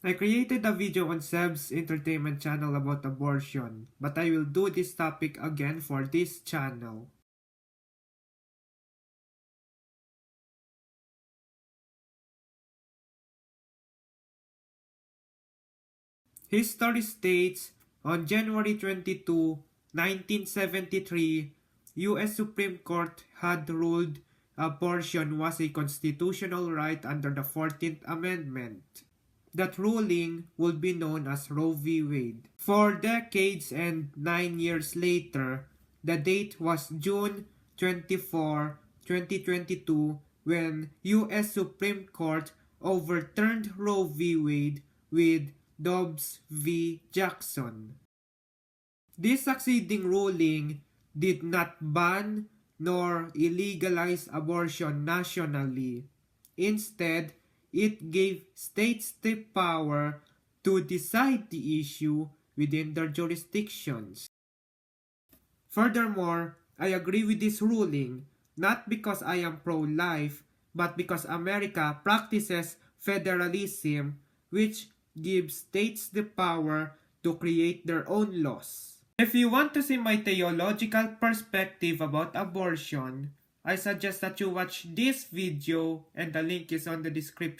I created a video on Seb's entertainment channel about abortion, but I will do this topic again for this channel. History states, on January 22, 1973, U.S. Supreme Court had ruled abortion was a constitutional right under the 14th Amendment. That ruling would be known as Roe v. Wade. 4 decades and 9 years later, the date was June 24, 2022, when U.S. Supreme Court overturned Roe v. Wade with Dobbs v. Jackson. This succeeding ruling did not ban nor illegalize abortion nationally. Instead, it gave states the power to decide the issue within their jurisdictions. Furthermore, I agree with this ruling not because I am pro-life, but because America practices federalism, which gives states the power to create their own laws. If you want to see my theological perspective about abortion, I suggest that you watch this video and the link is on the description.